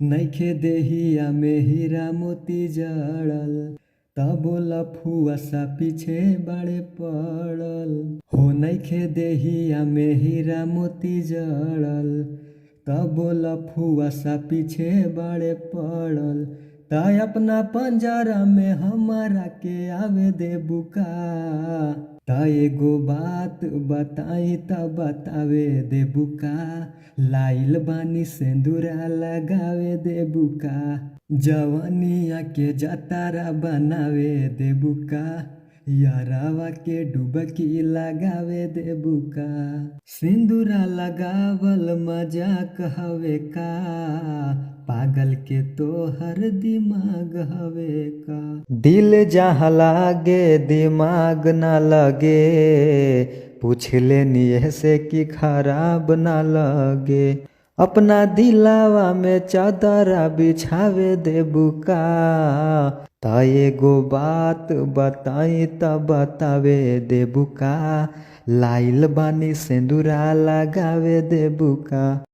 नइखे देहिया में हीरा मोती जड़ल, तब लफुआ सा पीछे बाड़े पड़ल। हो नइखे देहिया में हीरा मोती जड़ल, तब लफुआ सा पीछे बाड़े पड़ल। ताय अपना पंजरा में हमारा के आवे दे बुका। ता एगो बात बताई त बतावे दे बुका। लाइल बानी सेंदूरा लगावे दे बुका। जवानिया के जतारा बनावे दे बुका। यारावा के डुबकी लगावे दे बुका। सिंदूरा लगावल मजाक हवे का, पागल के तोहर दिमाग हवे का। दिल जहाँ लागे दिमाग ना लगे, पूछ लेनी से कि खराब ना लगे। अपना दिलावा में चादरा बिछावे दे बुका। ता एगो बात बताई त बतावे दे बुका। लाइल बानी सेंदूरा लगावे दे बुका।